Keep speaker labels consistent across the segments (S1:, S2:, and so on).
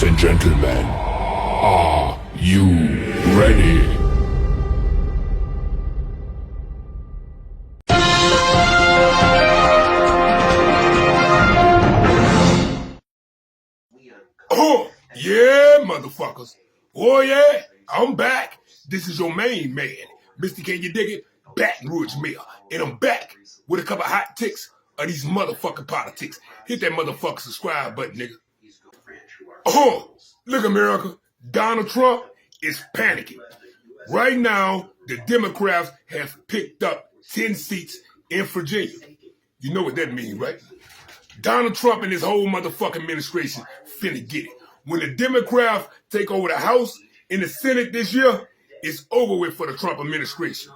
S1: Ladies and gentlemen, are you ready? Oh, yeah, motherfuckers. Oh, yeah, I'm back. This is your main man, Mr. Can You Dig It? Baton Rouge Mayor. And I'm back with a couple hot ticks of these motherfucking politics. Hit that motherfucking subscribe button, nigga. Oh, look, America. Donald Trump is panicking. Right now, the Democrats have picked up 10 seats in Virginia. You know what that means, right? Donald Trump and his whole motherfucking administration finna get it. When the Democrats take over the House and the Senate this year, it's over with for the Trump administration.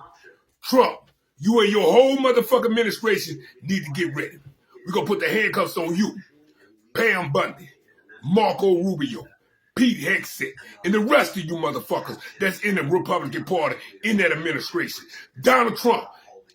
S1: Trump, you and your whole motherfucking administration need to get ready. We're gonna put the handcuffs on you, Pam Bundy, Marco Rubio, Pete Hegseth, and the rest of you motherfuckers that's in the Republican Party in that administration. Donald Trump,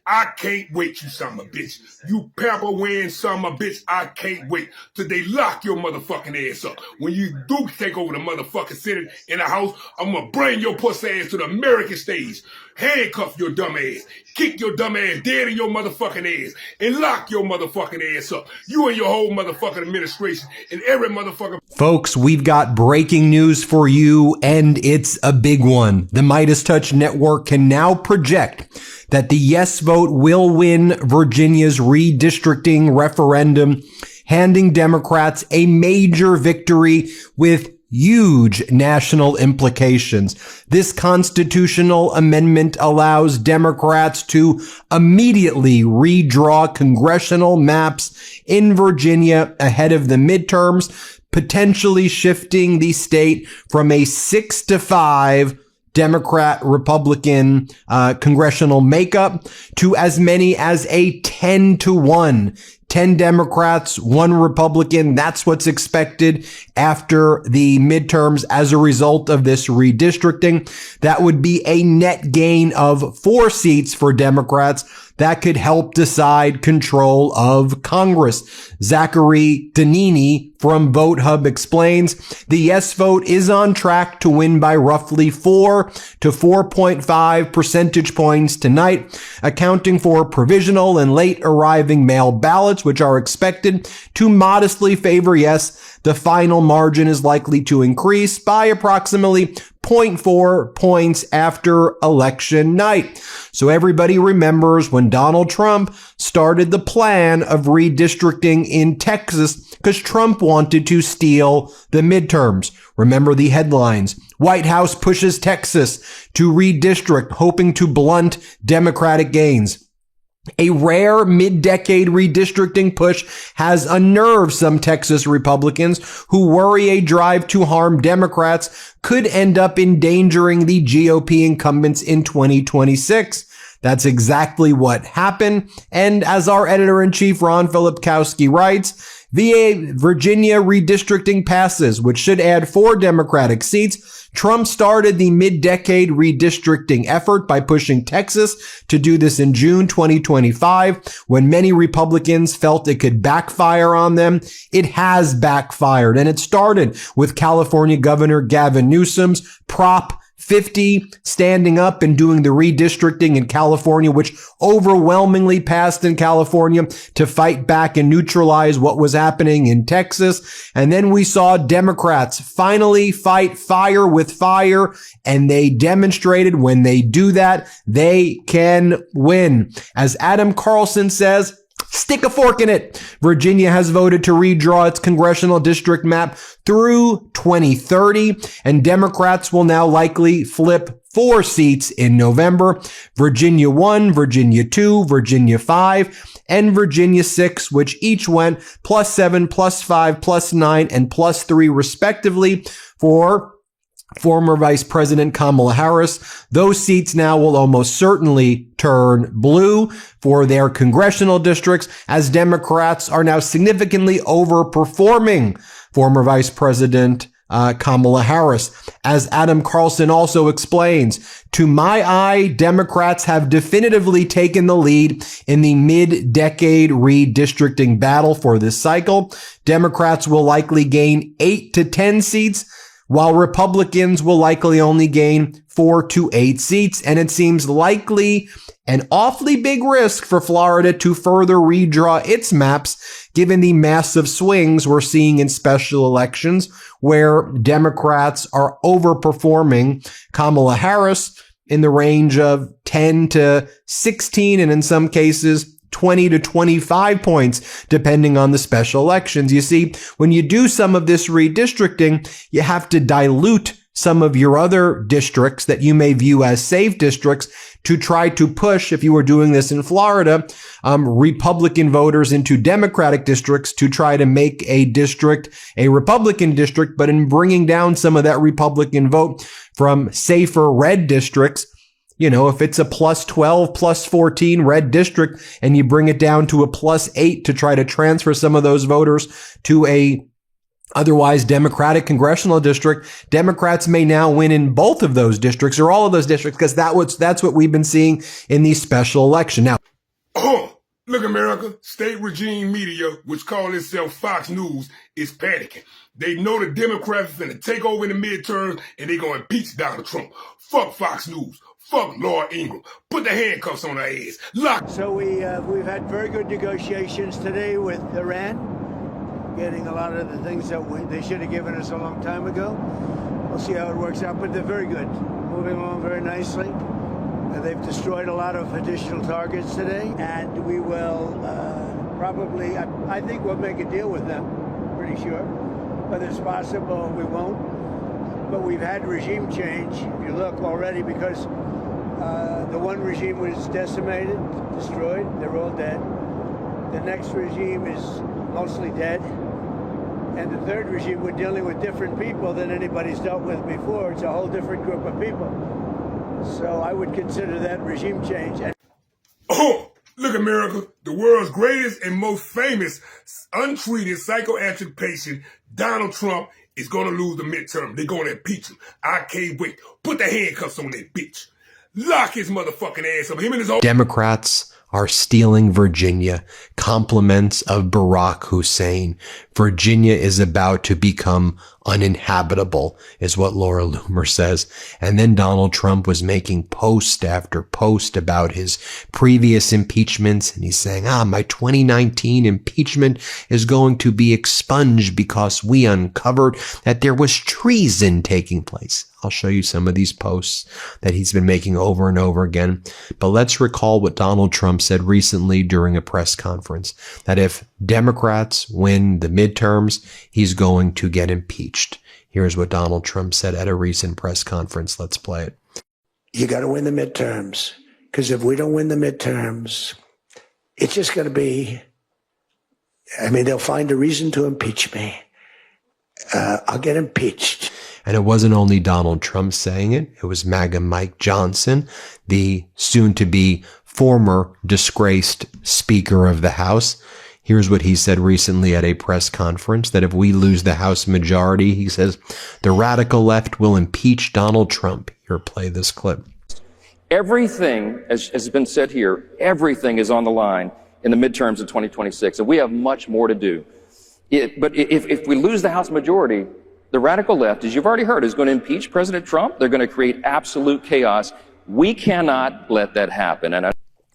S1: I can't wait, you son of a bitch. You pepper wearing son of a bitch, I can't wait till they lock your motherfucking ass up. When you do take over the motherfucking Senate and the House, I'm gonna bring your pussy ass to the American stage, handcuff your dumb ass, kick your dumb ass dead in your motherfucking ass, and lock your motherfucking ass up. You and your whole motherfucking administration and every motherfucker.
S2: Folks, we've got breaking news for you, and it's a big one. The Midas Touch Network can now project that the yes vote will win Virginia's redistricting referendum, handing Democrats a major victory with huge national implications. This constitutional amendment allows Democrats to immediately redraw congressional maps in Virginia ahead of the midterms, potentially shifting the state from a 6-5 Democrat-Republican congressional makeup to as many as a 10-1. 10 Democrats, 1 Republican. That's what's expected after the midterms as a result of this redistricting. That would be a net gain of 4 seats for Democrats that could help decide control of Congress. Zachary Danini from VoteHub explains the yes vote is on track to win by roughly 4 to 4.5 percentage points tonight, accounting for provisional and late arriving mail ballots, which are expected to modestly favor yes. The final margin is likely to increase by approximately 0.4 points after election night. So everybody remembers when Donald Trump started the plan of redistricting in Texas because Trump wanted to steal the midterms. Remember the headlines. White House pushes Texas to redistrict, hoping to blunt Democratic gains. A rare mid-decade redistricting push has unnerved some Texas Republicans who worry a drive to harm Democrats could end up endangering the GOP incumbents in 2026. That's exactly what happened. And as our editor-in-chief Ron Filipkowski writes, Virginia redistricting passes, which should add 4 Democratic seats. Trump started the mid-decade redistricting effort by pushing Texas to do this in June 2025, when many Republicans felt it could backfire on them. It has backfired, and it started with California Governor Gavin Newsom's Prop 50 standing up and doing the redistricting in California, which overwhelmingly passed in California to fight back and neutralize what was happening in Texas. And then we saw Democrats finally fight fire with fire, and they demonstrated when they do that, they can win. As Adam Carlson says, stick a fork in it. Virginia has voted to redraw its congressional district map through 2030, and Democrats will now likely flip 4 seats in November. Virginia 1, Virginia 2, Virginia 5, and Virginia 6, which each went +7, +5, +9, and +3 respectively for former Vice President Kamala Harris. Those seats now will almost certainly turn blue for their congressional districts, as Democrats are now significantly overperforming former Vice President Kamala Harris. As Adam Carlson also explains, to my eye, Democrats have definitively taken the lead in the mid-decade redistricting battle for this cycle. Democrats will likely gain 8 to 10 seats, while Republicans will likely only gain 4 to 8 seats. And it seems likely an awfully big risk for Florida to further redraw its maps, given the massive swings we're seeing in special elections, where Democrats are overperforming Kamala Harris in the range of 10 to 16, and in some cases, 20 to 25 points, depending on the special elections. You see, when you do some of this redistricting, you have to dilute some of your other districts that you may view as safe districts to try to push, if you were doing this in Florida, Republican voters into Democratic districts to try to make a district a Republican district. But in bringing down some of that Republican vote from safer red districts, you know, if it's a plus 12, plus 14 red district and you bring it down to a plus 8 to try to transfer some of those voters to a otherwise Democratic congressional district, Democrats may now win in both of those districts or all of those districts, because that's what we've been seeing in these special election. Now,
S1: look, America, state regime media, which call itself Fox News, is panicking. They know the Democrats are going to take over in the midterms and they're going to impeach Donald Trump. Fuck Fox News. Fuck Laura Ingraham. Put the handcuffs on her ass. Lock.
S3: So we've had very good negotiations today with Iran, getting a lot of the things that they should have given us a long time ago. We'll see how it works out, but they're very good. Moving along very nicely. They've destroyed a lot of additional targets today, and we will probably, I think we'll make a deal with them, pretty sure. Whether it's possible, we won't. But we've had regime change, if you look already, because the one regime was decimated, destroyed, they're all dead. The next regime is mostly dead. And the third regime, we're dealing with different people than anybody's dealt with before. It's a whole different group of people. So I would consider that regime change.
S1: Look, America, the world's greatest and most famous untreated psychiatric patient, Donald Trump, is going to lose the midterm. They're going to impeach him. I can't wait. Put the handcuffs on that bitch. Lock his motherfucking ass up. Him and his old
S2: Democrats are stealing Virginia. Compliments of Barack Hussein. Virginia is about to become uninhabitable, is what Laura Loomer says. And then Donald Trump was making post after post about his previous impeachments. And he's saying, my 2019 impeachment is going to be expunged because we uncovered that there was treason taking place. I'll show you some of these posts that he's been making over and over again. But let's recall what Donald Trump said recently during a press conference, that if Democrats win the midterms, he's going to get impeached. Here's what Donald Trump said at a recent press conference. Let's play it.
S3: You got to win the midterms, because if we don't win the midterms, it's just going to be, they'll find a reason to impeach me. I'll get impeached.
S2: And it wasn't only Donald Trump saying it. It was MAGA Mike Johnson, the soon-to-be former disgraced Speaker of the House. Here's what he said recently at a press conference, that if we lose the House majority, he says, the radical left will impeach Donald Trump. Here, play this clip.
S4: Everything, as has been said here, everything is on the line in the midterms of 2026, and we have much more to do. But if we lose the House majority, the radical left, as you've already heard, is going to impeach President Trump. They're going to create absolute chaos. We cannot let that happen. And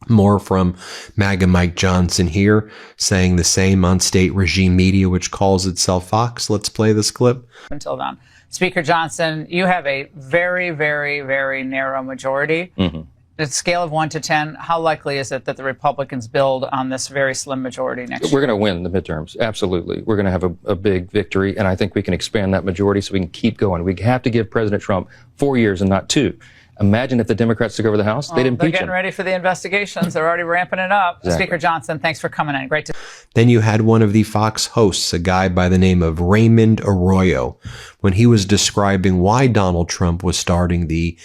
S2: more from MAGA Mike Johnson here, saying the same on state regime media, which calls itself Fox. Let's play this clip.
S5: Until then, Speaker Johnson, you have a very, very, very narrow majority. Mm-hmm. At a scale of 1 to 10, how likely is it that the Republicans build on this very slim majority next year?
S4: We're going to win the midterms. Absolutely. We're going to have a big victory, and I think we can expand that majority so we can keep going. We have to give President Trump 4 years and not 2. Imagine if the Democrats took over the House, they'd impeach him.
S5: They're getting ready for the investigations. They're already ramping it up.
S4: Exactly.
S5: Speaker Johnson, thanks for coming in. Great to.
S2: Then you had one of the Fox hosts, a guy by the name of Raymond Arroyo, when he was describing why Donald Trump was starting the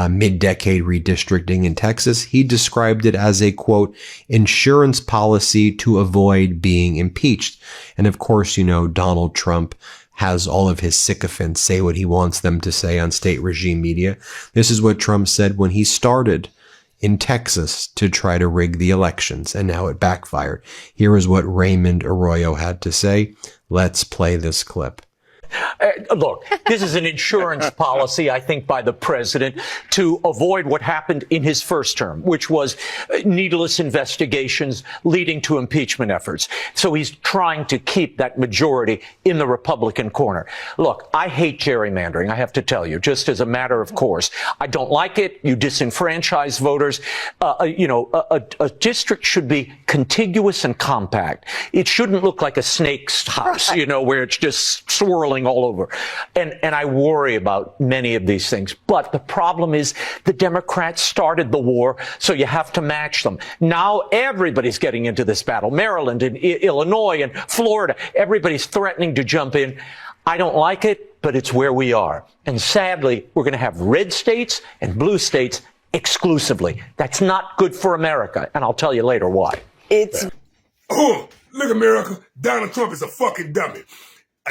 S2: mid-decade redistricting in Texas. He described it as a, quote, insurance policy to avoid being impeached. And of course, Donald Trump has all of his sycophants say what he wants them to say on state regime media. This is what Trump said when he started in Texas to try to rig the elections, and now it backfired. Here is what Raymond Arroyo had to say. Let's play this clip.
S6: Look, this is an insurance policy, I think, by the president to avoid what happened in his first term, which was needless investigations leading to impeachment efforts. So he's trying to keep that majority in the Republican corner. Look, I hate gerrymandering, I have to tell you, just as a matter of course. I don't like it. You disenfranchise voters. A district should be contiguous and compact. It shouldn't look like a snake's house, where it's just swirling all over. And I worry about many of these things. But the problem is the Democrats started the war, so you have to match them. Now everybody's getting into this battle. Maryland and Illinois and Florida, everybody's threatening to jump in. I don't like it, but it's where we are. And sadly, we're going to have red states and blue states exclusively. That's not good for America. And I'll tell you later why.
S1: Oh, look, America, Donald Trump is a fucking dummy.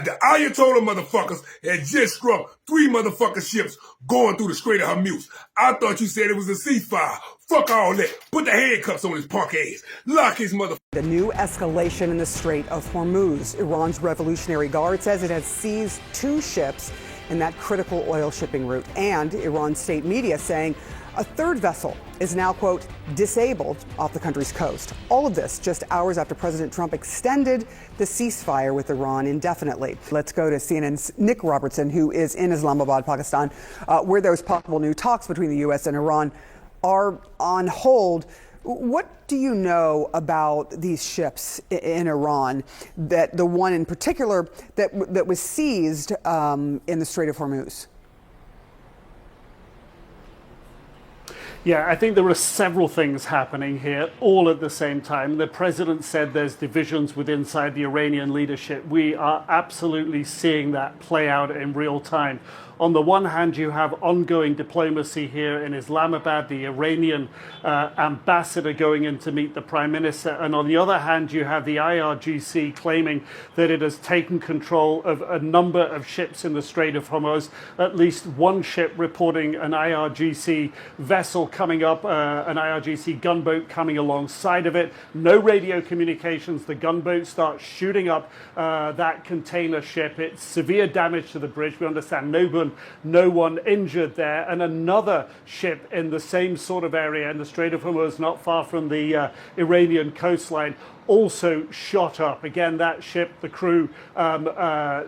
S1: The Ayatollah motherfuckers had just struck 3 motherfucking ships going through the Strait of Hormuz. I thought you said it was a ceasefire. Fuck all that. Put the handcuffs on his punk ass. Lock his motherfucker.
S7: The new escalation in the Strait of Hormuz. Iran's Revolutionary Guard says it has seized 2 ships in that critical oil shipping route. And Iran state media saying a 3rd vessel is now, quote, disabled off the country's coast. All of this just hours after President Trump extended the ceasefire with Iran indefinitely. Let's go to CNN's Nick Robertson, who is in Islamabad, Pakistan, where those possible new talks between the U.S. and Iran are on hold. What do you know about these ships in Iran, that the one in particular that was seized in the Strait of Hormuz?
S8: Yeah, I think there are several things happening here, all at the same time. The president said there's divisions inside the Iranian leadership. We are absolutely seeing that play out in real time. On the one hand, you have ongoing diplomacy here in Islamabad, the Iranian ambassador going in to meet the prime minister. And on the other hand, you have the IRGC claiming that it has taken control of a number of ships in the Strait of Hormuz, at least one ship reporting an IRGC vessel coming up, an IRGC gunboat coming alongside of it. No radio communications. The gunboat starts shooting up that container ship. It's severe damage to the bridge. We understand no one injured there. And another ship in the same sort of area in the Strait of Hormuz, not far from the Iranian coastline, also shot up. Again, that ship, the crew, not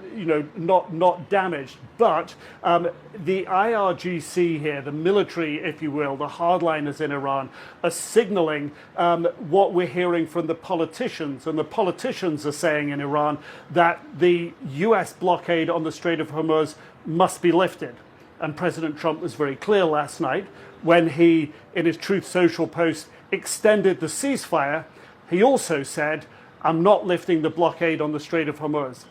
S8: damaged. But the IRGC here, the military, if you will, the hardliners in Iran, are signaling what we're hearing from the politicians. And the politicians are saying in Iran that the US blockade on the Strait of Hormuz must be lifted. And President Trump was very clear last night when he, in his Truth Social post, extended the ceasefire. He also said, I'm not lifting the blockade on the Strait of Hormuz.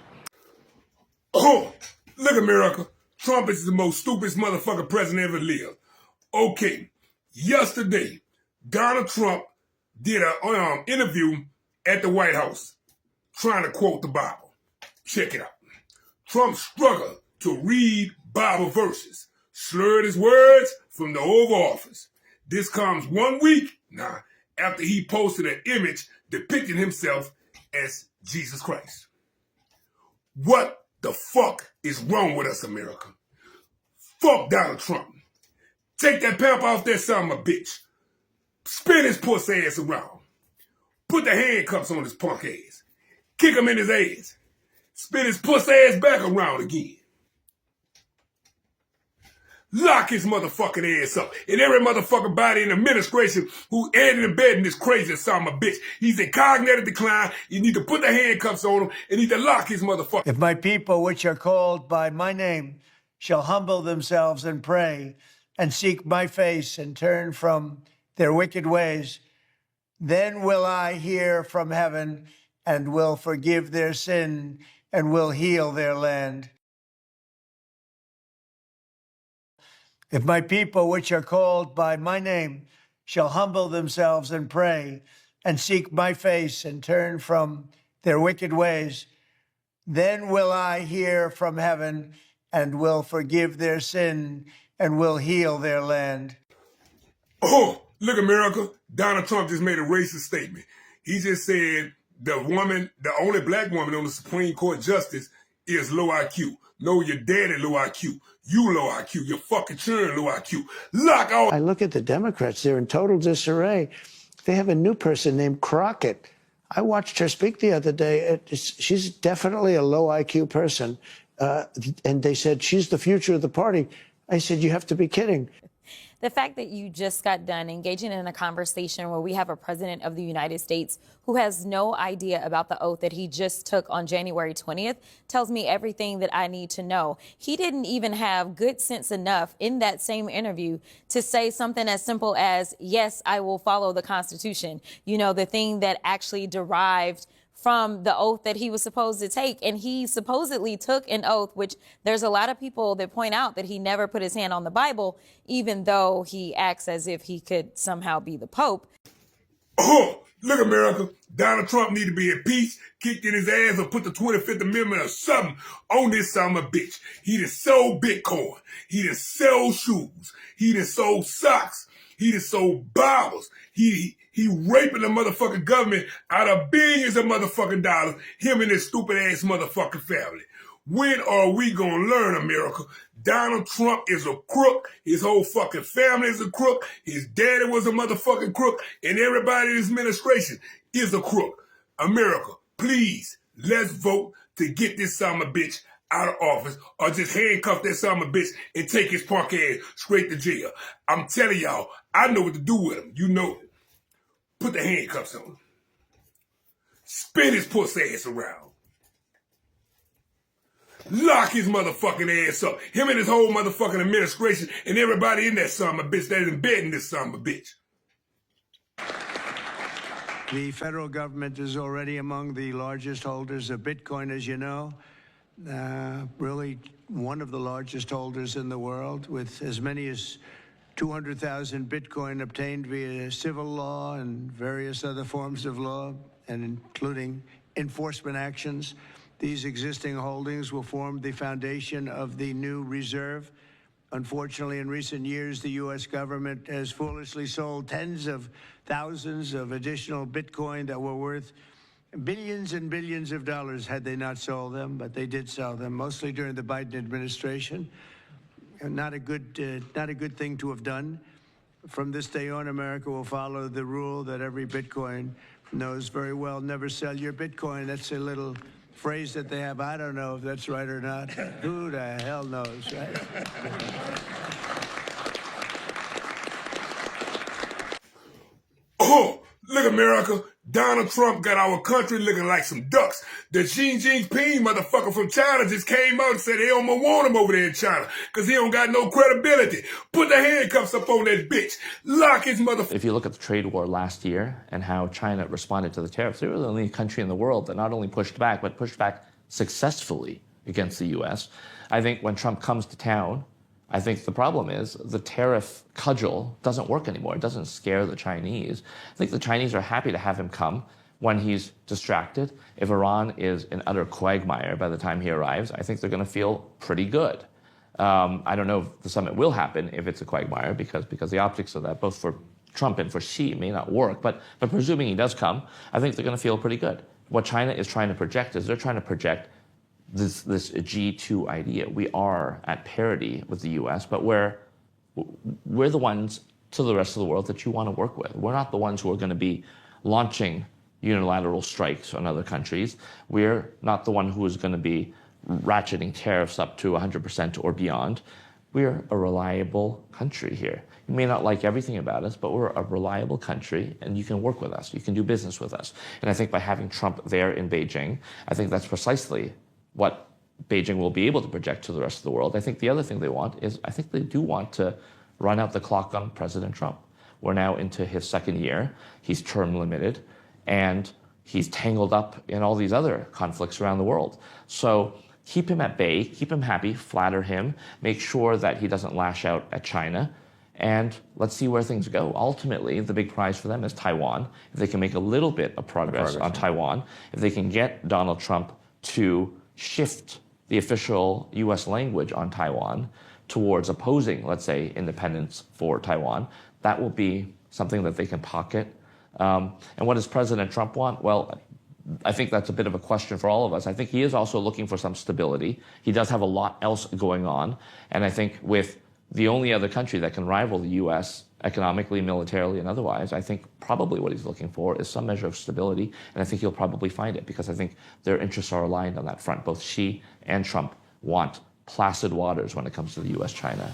S1: Oh, look, America. Trump is the most stupidest motherfucker president ever lived. Okay, yesterday, Donald Trump did an interview at the White House trying to quote the Bible. Check it out. Trump struggled to read Bible verses, slurred his words from the Oval Office. This comes 1 week now after he posted an image depicting himself as Jesus Christ. What the fuck is wrong with us, America? Fuck Donald Trump. Take that pamper off that son of a bitch. Spin his pussy ass around. Put the handcuffs on his punk ass. Kick him in his ass. Spin his pussy ass back around again. Lock his motherfucking ass up. And every motherfucking body in the administration who added and abetting this crazy son of a bitch. He's in cognitive decline. You need to put the handcuffs on him and need to lock his motherfucker.
S3: If my people, which are called by my name, shall humble themselves and pray and seek my face and turn from their wicked ways, then will I hear from heaven and will forgive their sin and will heal their land. If my people, which are called by my name, shall humble themselves and pray and seek my face and turn from their wicked ways, Then will I hear from heaven and will forgive their sin and will heal their land.
S1: Oh, look, America. Donald Trump just made a racist statement. He just said the only black woman on the Supreme Court justice is low IQ. No, your daddy low IQ. You low IQ. Your fucking children low IQ. Lock all.
S3: I look at the Democrats, they're in total disarray. They have a new person named Crockett. I watched her speak the other day. She's definitely a low IQ person. And they said, she's the future of the party. I said, you have to be kidding.
S9: The fact that you just got done engaging in a conversation where we have a president of the United States who has no idea about the oath that he just took on January 20th tells me everything that I need to know. He didn't even have good sense enough in that same interview to say something as simple as, yes, I will follow the Constitution. You know, the thing that actually derived from the oath that he was supposed to take. And he supposedly took an oath, which there's a lot of people that point out that he never put his hand on the Bible, even though he acts as if he could somehow be the Pope.
S1: Oh, look, America. Donald Trump need to be at peace, kicked in his ass, or put the 25th Amendment or something on this son of a bitch. He done sold Bitcoin. He done sold shoes. He done sold socks. He done sold Bibles. He raping the motherfucking government out of billions of motherfucking dollars, him and his stupid ass motherfucking family. When are we gonna learn, America? Donald Trump is a crook. His whole fucking family is a crook. His daddy was a motherfucking crook. And everybody in his administration is a crook. America, please, let's vote to get this son of a bitch out of office, or just handcuff that son of a bitch and take his punk ass straight to jail. I'm telling y'all, I know what to do with him. You know it. Put the handcuffs on him. Spin his pussy ass around. Lock his motherfucking ass up. Him and his whole motherfucking administration and everybody in that son of a bitch that is embedding this son of a bitch.
S3: The federal government is already among the largest holders of Bitcoin, as you know. Really one of the largest holders in the world, with as many as 200,000 Bitcoin obtained via civil law and various other forms of law, and including enforcement actions. These existing holdings will form the foundation of the new reserve. Unfortunately, in recent years, the U.S. government has foolishly sold tens of thousands of additional Bitcoin that were worth billions and billions of dollars had they not sold them, but they did sell them, mostly during the Biden administration. And not a good thing to have done. From this day on, America will follow the rule that every Bitcoin knows very well: never sell your Bitcoin. That's a little phrase that they have. I don't know if that's right or not. Who the hell knows, right?
S1: Oh, look, America. Donald Trump got our country looking like some ducks. The Xi Jinping motherfucker from China just came out and said they don't want him over there in China because he don't got no credibility. Put the handcuffs up on that bitch. Lock his motherfucker.
S10: If you look at the trade war last year and how China responded to the tariffs, they were the only country in the world that not only pushed back, but pushed back successfully against the U.S. I think when Trump comes to town, I think the problem is the tariff cudgel doesn't work anymore. It doesn't scare the Chinese. I think the Chinese are happy to have him come when he's distracted. If Iran is an utter quagmire by the time he arrives, I think they're going to feel pretty good. I don't know if the summit will happen if it's a quagmire, because the optics of that, both for Trump and for Xi, may not work. But presuming he does come, I think they're going to feel pretty good. What China is trying to project is they're trying to project this G2 idea. We are at parity with the U.S., but we're the ones to the rest of the world that you want to work with. We're not the ones who are going to be launching unilateral strikes on other countries. We're not the one who is going to be ratcheting tariffs up to 100% or beyond. We're a reliable country here. You may not like everything about us, but we're a reliable country, and you can work with us. You can do business with us. And I think by having Trump there in Beijing, I think that's precisely what Beijing will be able to project to the rest of the world. I think the other thing they want is, I think they do want to run out the clock on President Trump. We're now into his second year. He's term limited, and he's tangled up in all these other conflicts around the world. So keep him at bay, keep him happy, flatter him, make sure that he doesn't lash out at China, and let's see where things go. Ultimately, the big prize for them is Taiwan. If they can make a little bit of progress on Taiwan, if they can get Donald Trump to shift the official U.S. language on Taiwan towards opposing, let's say, independence for Taiwan, that will be something that they can pocket. And what does President Trump want? Well, I think that's a bit of a question for all of us. I think he is also looking for some stability. He does have a lot else going on. And I think with the only other country that can rival the U.S. economically, militarily, and otherwise, I think probably what he's looking for is some measure of stability. And I think he'll probably find it because I think their interests are aligned on that front. Both Xi and Trump want placid waters when it comes to the U.S.-China.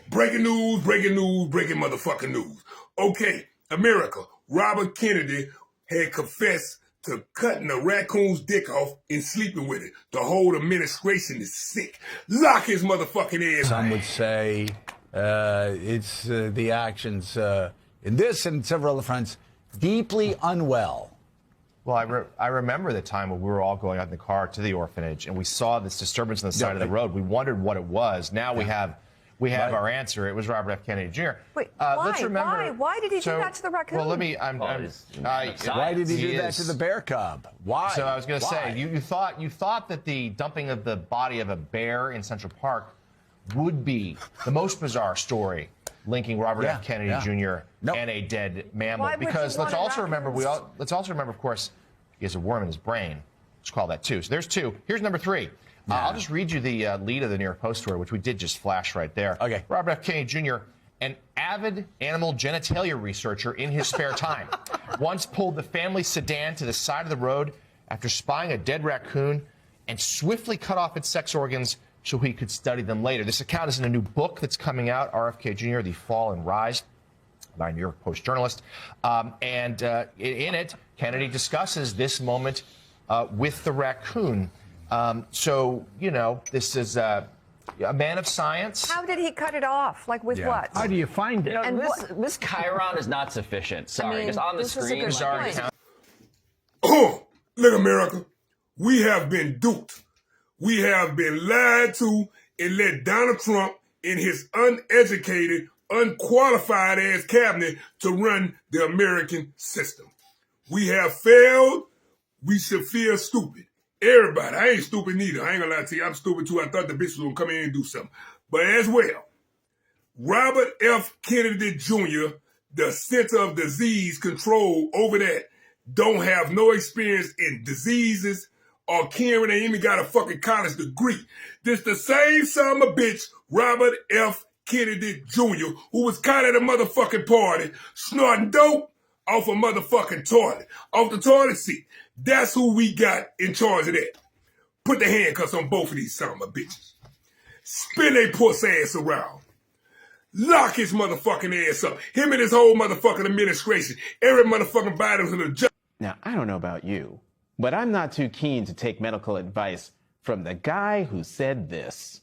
S1: Breaking news, breaking motherfucking news. Okay, America, Robert Kennedy had confessed to cutting a raccoon's dick off and sleeping with it. The whole administration is sick. Lock his motherfucking ass.
S11: Some would say it's the actions in this and several other fronts deeply unwell.
S12: Well, I remember the time when we were all going out in the car to the orphanage and we saw this disturbance on the side of the road. We wondered what it was. Now we have our answer. It was Robert F. Kennedy Jr.
S13: Wait,
S12: let's remember.
S13: Why did he do that to the raccoon?
S12: Well, let me.
S11: Why did he do that to the bear cub? Why?
S12: So I was going to say, you thought that the dumping of the body of a bear in Central Park would be the most bizarre story linking Robert F. Kennedy Jr. And a dead mammal. Because let's also remember, of course, he has a worm in his brain. Let's call that 2. So there's 2. Here's number 3. I'll just read you the lead of the New York Post story, which we did just flash right there.
S11: Okay.
S12: Robert F. Kennedy Jr., an avid animal genitalia researcher in his spare time, once pulled the family sedan to the side of the road after spying a dead raccoon and swiftly cut off its sex organs so he could study them later. This account is in a new book that's coming out, RFK Jr., The Fall and Rise, by a New York Post journalist. In it, Kennedy discusses this moment with the raccoon. So, you know, this is a man of science.
S13: How did he cut it off? Like with what?
S11: How do you find it?
S14: You know, this chyron is not sufficient. Sorry,
S13: I mean,
S14: just on the
S13: this is a
S14: screen.
S13: good point.
S1: Look, America, we have been duped. We have been lied to and let Donald Trump and his uneducated, unqualified ass cabinet to run the American system. We have failed. We should feel stupid. Everybody. I ain't stupid neither. I ain't gonna lie to you. I'm stupid too. I thought the bitch was gonna come in and do something. But as well, Robert F. Kennedy Jr., the Center of Disease Control over that, don't have no experience in diseases or caring. They even got a fucking college degree. This the same son of a bitch, Robert F. Kennedy Jr., who was caught at a motherfucking party snorting dope off a motherfucking toilet, off the toilet seat. That's who we got in charge of that. Put the handcuffs on both of these son of a bitches. Spin they puss ass around. Lock his motherfucking ass up. Him and his whole motherfucking administration. Every motherfucking Biden to the judge.
S15: Now, I don't know about you, but I'm not too keen to take medical advice from the guy who said this.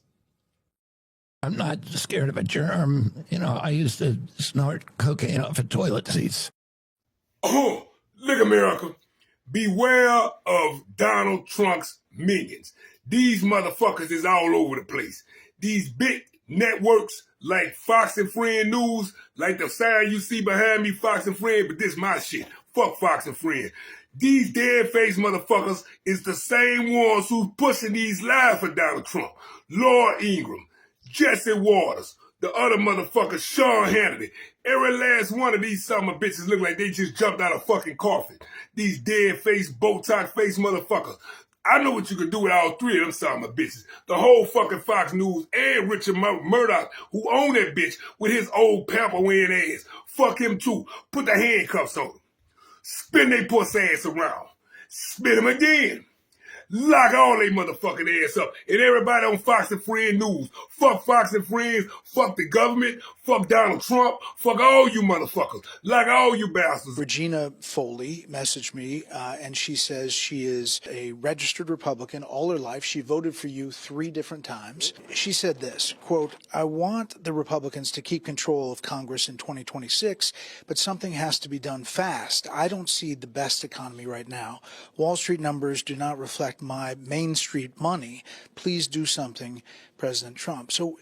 S16: I'm not scared of a germ. You know, I used to snort cocaine off of toilet seats.
S1: Oh, look, America. Beware of Donald Trump's minions. These motherfuckers is all over the place. These big networks like Fox and Friend News, like the sign you see behind me, Fox and Friend, but this my shit. Fuck Fox and Friend. These dead-faced motherfuckers is the same ones who's pushing these lies for Donald Trump. Laura Ingraham, Jesse Waters, the other motherfucker, Sean Hannity. Every last one of these son of bitches look like they just jumped out of fucking coffin. These dead-faced, Botox-faced motherfuckers. I know what you can do with all 3 of them son of bitches. The whole fucking Fox News and Richard Murdoch, who own that bitch with his old pamper-wearing ass. Fuck him too. Put the handcuffs on him. Spin they puss ass around. Spin him again. Lock all they motherfucking ass up. And everybody on Fox and Friend News. Fuck Fox and Friends. Fuck the government. Fuck Donald Trump. Fuck all you motherfuckers. Lock all you bastards.
S17: Regina Foley messaged me, and she says she is a registered Republican all her life. She voted for you 3 different times. She said this, quote, I want the Republicans to keep control of Congress in 2026, but something has to be done fast. I don't see the best economy right now. Wall Street numbers do not reflect my Main Street money. Please do something, President Trump. So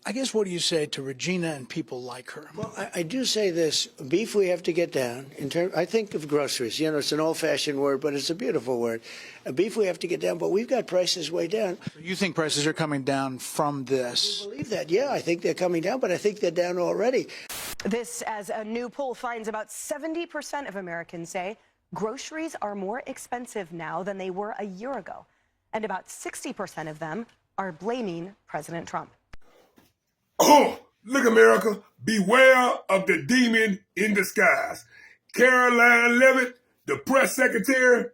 S17: I guess what do you say to Regina and people like her?
S3: Well, I do say this. Beef we have to get down. I think of groceries. You know, it's an old-fashioned word, but it's a beautiful word. Beef we have to get down, but we've got prices way down.
S17: You think prices are coming down from this?
S3: I believe that. Yeah, I think they're coming down, but I think they're down already.
S18: This as a new poll finds about 70% of Americans say groceries are more expensive now than they were a year ago. And about 60% of them are blaming President Trump.
S1: Oh, look, America, beware of the demon in disguise. Caroline Leavitt, the press secretary,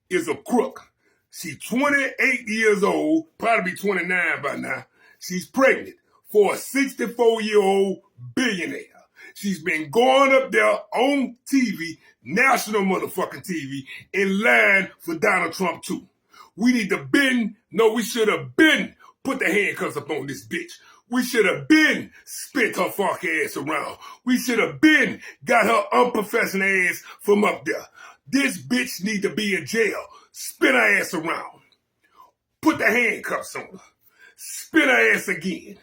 S1: is a crook. She's 28 years old, probably 29 by now. She's pregnant for a 64-year-old billionaire. She's been going up there on TV, national motherfucking TV, in line for Donald Trump too. We should have been put the handcuffs up on this bitch. We should have been spit her fuck ass around. We should have been got her unprofessional ass from up there. This bitch need to be in jail. Spin her ass around. Put the handcuffs on her. Spin her ass again.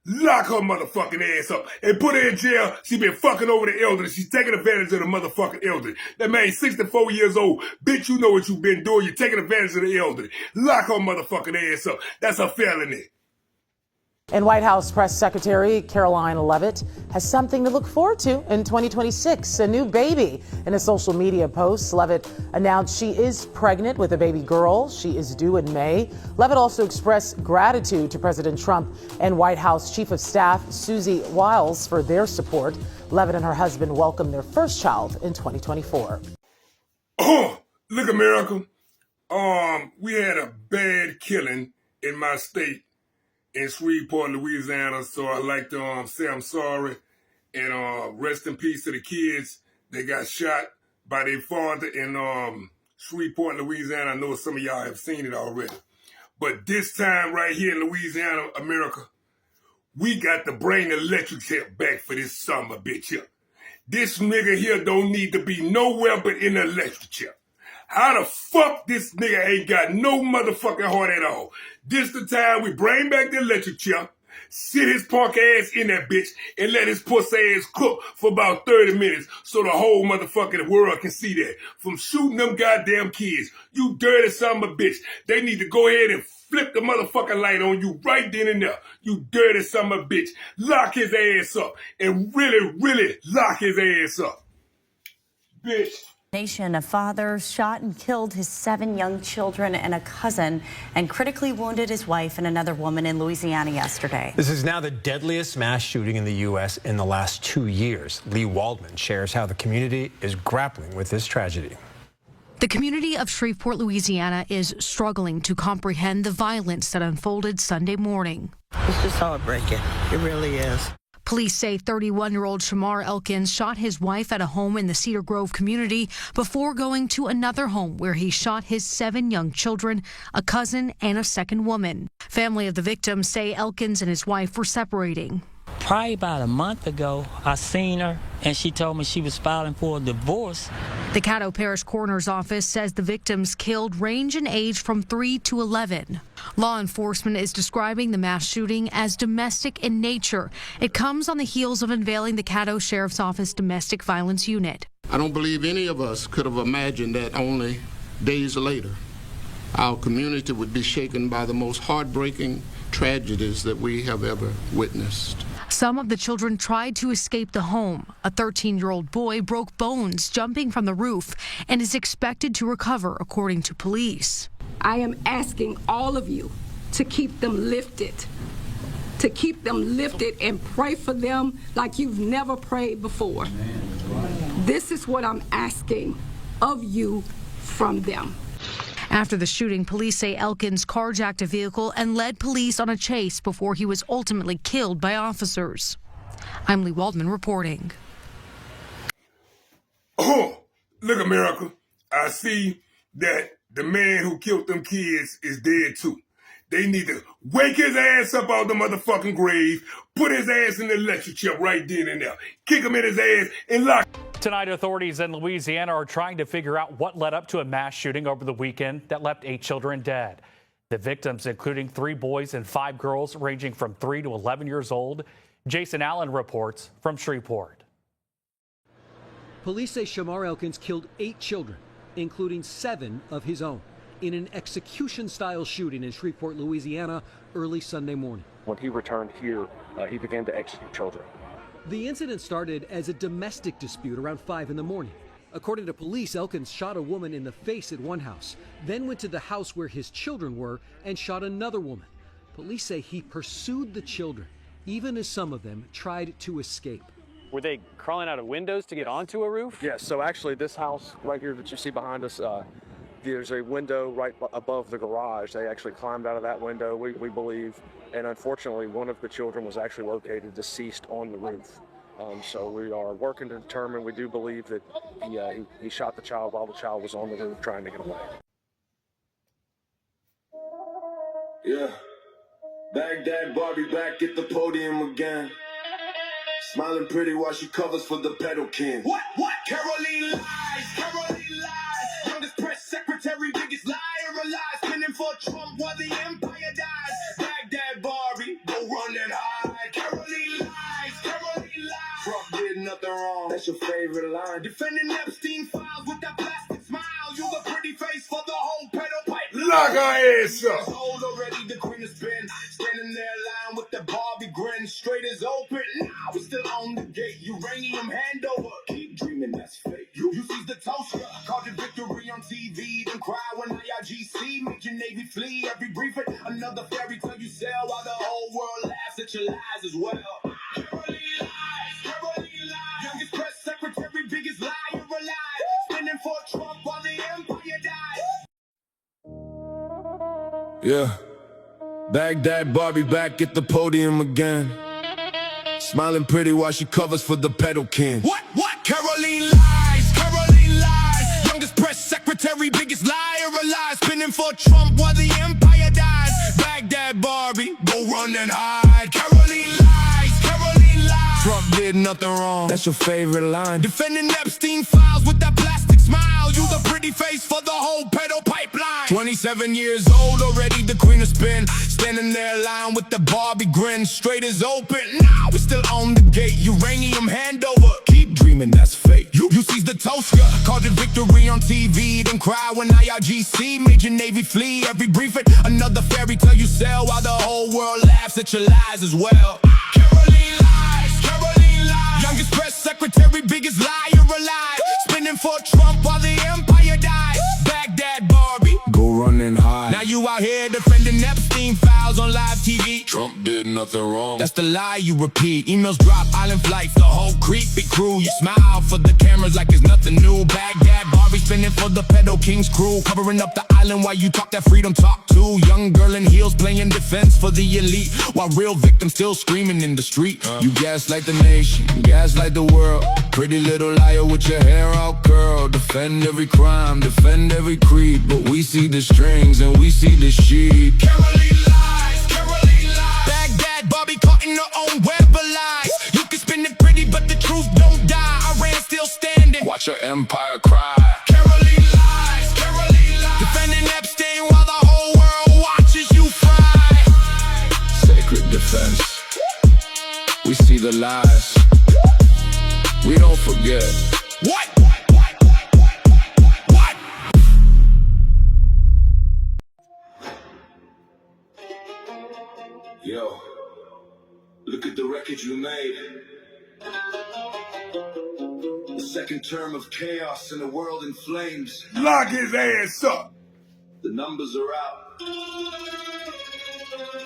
S1: Lock her motherfucking ass up and put her in jail. She been fucking over the elderly. She's taking advantage of the motherfucking elderly. That man 64 years old. Bitch, you know what you been doing. You're taking advantage of the elderly. Lock her motherfucking ass up. That's a felony.
S19: And White House Press Secretary Caroline Leavitt has something to look forward to in 2026, a new baby. In a social media post, Leavitt announced she is pregnant with a baby girl. She is due in May. Leavitt also expressed gratitude to President Trump and White House Chief of Staff Susie Wiles for their support. Leavitt and her husband welcomed their first child in 2024.
S1: Oh, look, America. We had a bad killing in my state in Shreveport, Louisiana, so I'd like to say I'm sorry and rest in peace to the kids that got shot by their father in Shreveport, Louisiana. I know some of y'all have seen it already. But this time right here in Louisiana, America, we got to bring the electric chair back for this summer, bitch here. This nigga here don't need to be nowhere but in the electric chair. How the fuck this nigga ain't got no motherfucking heart at all? This the time we bring back the electric chair, sit his punk ass in that bitch, and let his pussy ass cook for about 30 minutes so the whole motherfucking world can see that. From shooting them goddamn kids, you dirty son of a bitch. They need to go ahead and flip the motherfucking light on you right then and there. You dirty son of a bitch. Lock his ass up and really, really lock his ass up. Bitch.
S20: A father shot and killed his 7 young children and a cousin and critically wounded his wife and another woman in Louisiana yesterday.
S21: This is now the deadliest mass shooting in the U.S. in the last 2 years. Lee Waldman shares how the community is grappling with this tragedy.
S22: The community of Shreveport, Louisiana is struggling to comprehend the violence that unfolded Sunday morning.
S23: It's just heartbreaking. It really is.
S22: Police say 31-year-old Shamar Elkins shot his wife at a home in the Cedar Grove community before going to another home where he shot his 7 young children, a cousin, and a second woman. Family of the victim say Elkins and his wife were separating.
S23: Probably about a month ago, I seen her, and she told me she was filing for a divorce.
S22: The Caddo Parish Coroner's Office says the victims killed range in age from 3 to 11. Law enforcement is describing the mass shooting as domestic in nature. It comes on the heels of unveiling the Caddo Sheriff's Office Domestic Violence Unit.
S24: I don't believe any of us could have imagined that only days later, our community would be shaken by the most heartbreaking tragedies that we have ever witnessed.
S22: Some of the children tried to escape the home. A 13-year-old boy broke bones jumping from the roof and is expected to recover, according to police.
S25: I am asking all of you to keep them lifted, and pray for them like you've never prayed before. This is what I'm asking of you from them.
S22: After the shooting, police say Elkins carjacked a vehicle and led police on a chase before he was ultimately killed by officers. I'm Lee Waldman reporting.
S1: Oh, look, America. I see that the man who killed them kids is dead too. They need to wake his ass up out the motherfucking grave, put his ass in the electric chair right then and there, kick him in his ass, and lock.
S26: Tonight, authorities in Louisiana are trying to figure out what led up to a mass shooting over the weekend that left 8 children dead.
S2: The victims, including 3 boys and 5 girls ranging from 3 to 11 years old. Jason Allen reports from Shreveport.
S4: Police say Shamar Elkins killed 8 children, including 7 of his own, in an execution-style shooting in Shreveport, Louisiana, early Sunday morning.
S5: When he returned here, he began to execute children.
S4: The incident started as a domestic dispute around 5 in the morning. According to police, Elkins shot a woman in the face at one house, then went to the house where his children were and shot another woman. Police say he pursued the children, even as some of them tried to escape.
S6: Were they crawling out of windows to get onto a roof?
S5: Yes, so actually this house right here that you see behind us, there's a window right above the garage. They actually climbed out of that window, we believe, and unfortunately one of the children was actually located deceased on the roof. So we are working to determine, we do believe that he shot the child while the child was on the roof trying to get away.
S7: Yeah, Baghdad Barbie back at the podium again. Smiling pretty while she covers for the pedal king. What? Caroline lies, Caroline lies. Youngest press secretary, biggest liar alive. Spinning for Trump while the empire dies. Baghdad Barbie, go run and hide. Caroline lies, Caroline lies. Trump did nothing wrong, that's your favorite line. Defending Epstein files with that plastic smile. You the pretty face for the whole pedo pipe.
S1: Lock her ass up.
S7: Old already, the queen has been standing there lying with the Barbie grin. Straight as open, now we're still on the gate. Uranium handover, keep dreaming that's fake. You seize the toaster, called your victory on TV. Then cry when IRGC make your Navy flee. Every briefing, another fairy tale you sell while the whole world laughs at your lies as well. Caroline lies, Caroline lies. Youngest press secretary, biggest liar alive. Spinning for Trump while the empire dies. Yeah. Baghdad Barbie back at the podium again. Smiling pretty while she covers for the pedal king. What? Caroline lies, Caroline lies. Youngest press secretary, biggest liar alive. Spinning for Trump while the empire dies. Baghdad Barbie, go run and hide. Caroline lies, Caroline lies. Trump did nothing wrong, that's your favorite line. Defending Epstein files with that plastic smile. You the pretty face for the whole pedo pipeline. 27 years old already, the queen of spin. Standing there lying with the Barbie grin. Straight as open, now we're still on the gate. Uranium handover, keep dreaming that's fake. You seize the toaster, called it victory on TV. Then cry when IRGC made your Navy flee. Every briefing, another fairy tale you sell while the whole world laughs at your lies as well. Caroline lies, Caroline lies. Youngest press secretary, biggest liar alive. Spinning for Trump while the empire dies. Baghdad Barbie, go run and hide. Now you out here defending Epstein files on live TV. Trump did nothing wrong, that's the lie you repeat. Emails drop, island flights, the whole creepy crew. You smile for the cameras like it's nothing new. Baghdad Barbie spinning for the pedo king's crew. Covering up the island while you talk that freedom talk too. Young girl in heels playing defense for the elite, while real victims still screaming in the street. You gaslight the nation, gaslight the world. Pretty little liar with your hair all curled. Defend every crime, defend every creed. But we see the strings and we see the sheep. Caroline lies, Caroline lies. Baghdad Barbie caught in her own web of lies. You can spin it pretty but the truth don't die. Iran still standing, watch your empire cry. Caroline lies, Caroline lies. Defending Epstein while the whole world watches you fry. Sacred defense, we see the lies, we don't forget. What? Yo, look at the wreckage we made. The second term of chaos and the world in flames.
S1: Lock his ass up.
S7: The numbers are out.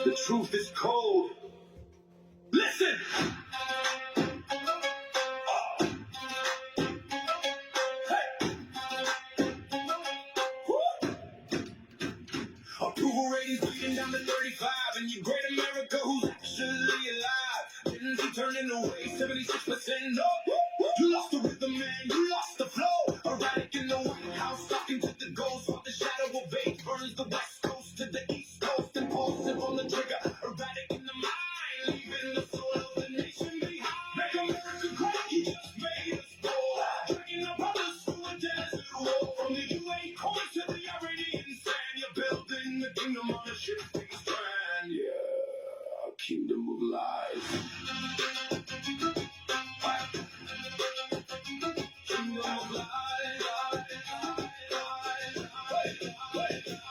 S7: The truth is cold. Listen! Approval ratings bleeding down to 35, and your great America who's actually alive. Didn't he turn in away 76%? No, you lost the rhythm, man. You lost the flow. Erratic in the White House, talking to the ghost. While the shadow of age burns the West Coast to the East Coast, impulsive on the trigger. Erratic in the mind, leaving the soul of the nation behind. Make America great, he just made us poor. Dragging our brothers through a desert war. From the UA coin to the Iranian sand, you're building the Kingdom on a shifting strand, yeah, kingdom of lies. Kingdom of lies.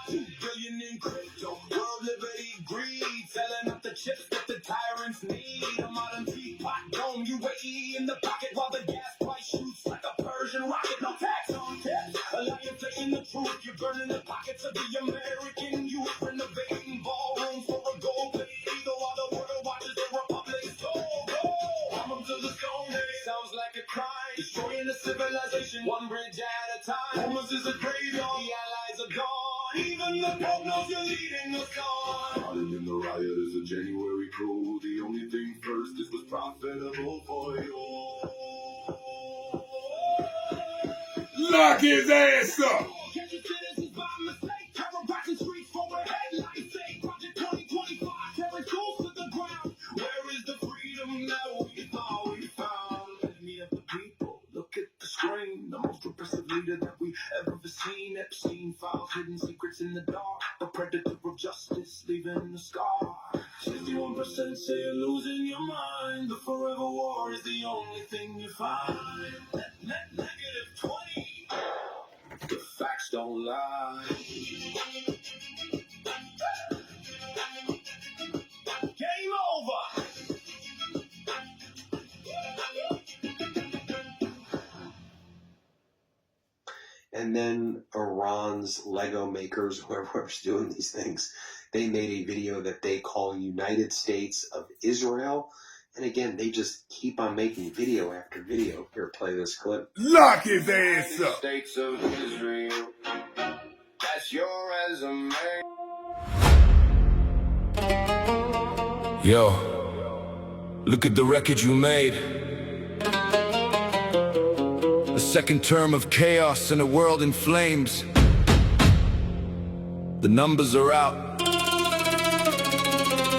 S7: 2 billion in crypto, world liberty, greed, selling up the chips that the tyrants need. A modern teapot, dome, UAE in the pocket while the gas price shoots like a Persian rocket. No tax on tips, a lie inflating the truth. You're burning the pockets of the American youth, renovating ballrooms for a gold-plated eagle while the world watches the republic soul go. Arm 'em to the stone age, sounds like a crime, destroying the civilization one bridge at a time. Homeless is a graveyard, the allies are gone. Even the Pope knows you're leading us on. Hiding in the riot is a January crew. The only thing first is what's profitable for you.
S1: Lock his ass up.
S7: Catch your citizens by mistake. Terrorizing streets for a headline sake. Project 2025, tearing schools to the ground. Where is the freedom that we thought we found? Enemy of the people, look at the screen. The most repressive leader that we ever seen. Epstein files, hidden secrets in the dark. The predator of justice, leaving a scar. 61% say you're losing your mind. The forever war is the only thing you find. Negative 20. The facts don't lie. Game over.
S8: And then Iran's Lego makers, whoever's doing these things, they made a video that they call United States of Israel. And again, they just keep on making video after video. Here, play this clip.
S1: Lock his ass up.
S7: States of Israel. That's your resume. Yo, look at the record you made. A second term of chaos and a world in flames. The numbers are out.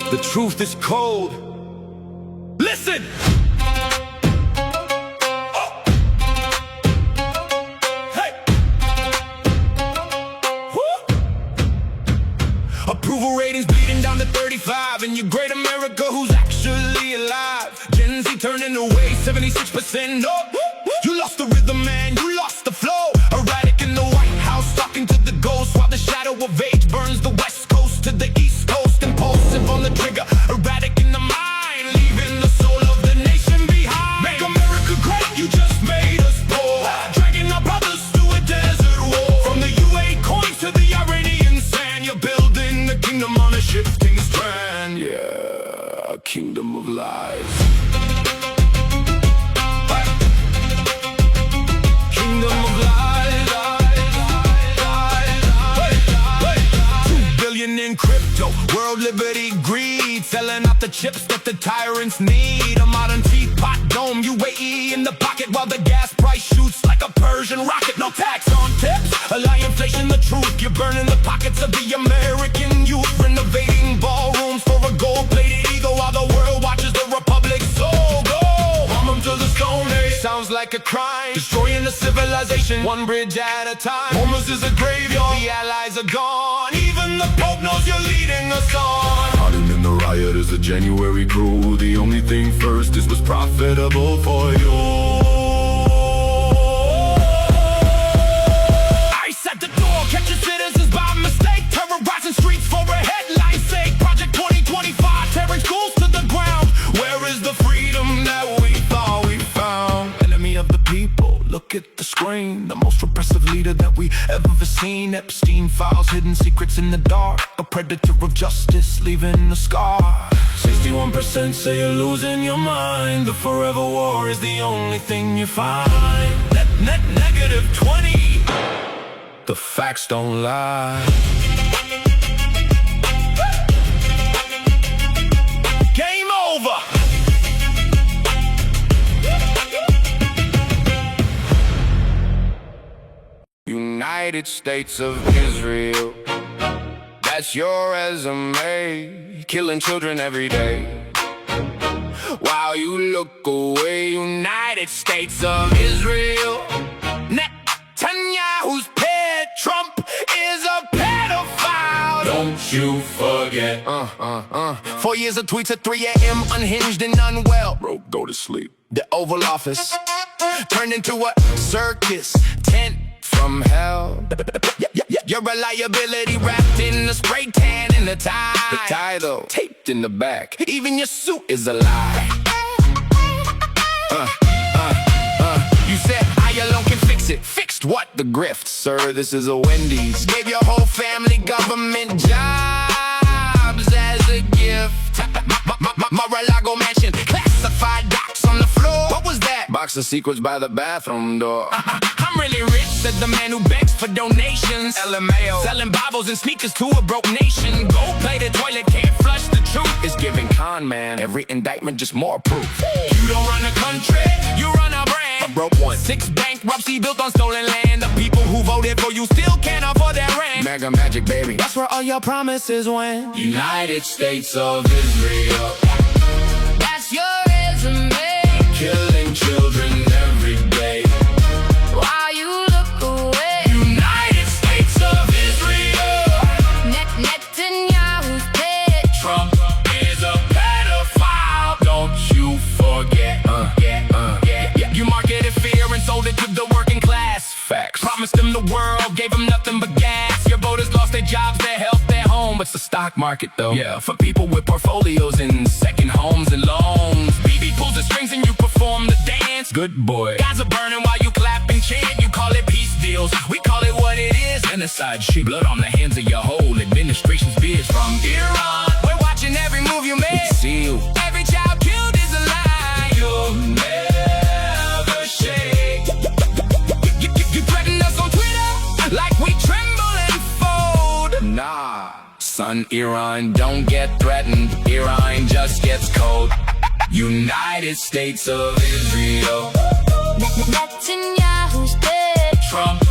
S7: The truth is cold. Listen! Oh. Hey! Woo. Approval ratings bleeding down to 35. And your great America who's actually alive. Gen Z turning away, 76% no. You lost the rhythm, man, you lost the flow. Erratic in the White House, talking to the ghost, while the shadow of age burns the West Coast to the East Coast. Impulsive on the trigger, erratic in the mind, leaving the soul of the nation behind. Make America great, you just made us poor, dragging our brothers through a desert war. From the UA coins to the Iranian sand, you're building the kingdom on a shifting strand. Yeah, a kingdom of lies. Kingdom of lies, 2 billion in crypto, world liberty, greed, selling out the chips that the tyrants need. A modern teapot, dome, UAE in the pocket while the gas price shoots like a Persian rocket. No tax on tips, a lie inflation, the truth. You're burning the pockets of the American youth, renovating ballrooms for a gold-plated eagle while the world watches the republic soul go. Arm 'em to the stone age, sounds like a crime, destroying the civilization one bridge at a time. Homeless is a graveyard, the allies are gone. Even the Pope knows you're leading us on. Hiding in the riot is a January crew. The only thing first is what's profitable for you. Ice at the door, catch your citizens by mistake. Terrorizing streets for a headline sake. Project 2025, tearing schools to the ground. Where is the freedom that we thought we found? Enemy of the people, look at the screen. The most repressive leader that we ever seen. Epstein files, hidden secrets in the dark. A predator of justice, leaving a scar. 61% say you're losing your mind. The forever war is the only thing you find. Negative 20. The facts don't lie. Game over. United States of Israel. That's your resume. Killing children every day. While you look away, United States of Israel. Netanyahu's pet, Trump is a pedophile. don't you forget. 4 years of tweets at 3 a.m. unhinged and unwell. Bro, go to sleep. The Oval Office turned into a circus tent from hell. Your reliability wrapped in a spray tan and a tie. The title taped in the back. Even your suit is a lie. You said I alone can fix it. Fixed what? The grift. Sir, this is a Wendy's. Gave your whole family government jobs as a gift. Mar-a-Lago mansion, classified docs on the floor. What was that? Box of secrets by the bathroom door. I'm really rich, said the man who begs for donations. LMAO, selling Bibles and sneakers to a broke nation. Gold-plated toilet, can't flush the truth. It's giving con man, every indictment just more proof. You don't run a country, you run a brand. A broke one. 6 bankruptcy built on stolen land. The people who voted for you still can't afford their rent. Mega magic, baby, that's where all your promises went. United States of Israel. That's your resume. Killing children every day. Why you look away? United States of Israel. Netanyahu's dead. Trump is a pedophile. Don't you forget. You marketed fear and sold it to the working class. Facts. Promised them the world, gave them nothing but gas. Your voters lost their jobs, their health, their home. It's the stock market though. Yeah, for people with portfolios and second homes and loans. BB pulls the strings and you perform the dance. Good boy. Guys are burning while you clap and chant. You call it peace deals. We call it what it is. Genocide shit. Blood on the hands of your whole administration's beers. From Iran, we're watching every move you make. See you. Every child killed is a lie. You'll never shake. You threaten us on Twitter like we tremble and fold. Nah, son, Iran don't get threatened. Iran just gets cold. United States of Israel. Netanyahu's dead. Trump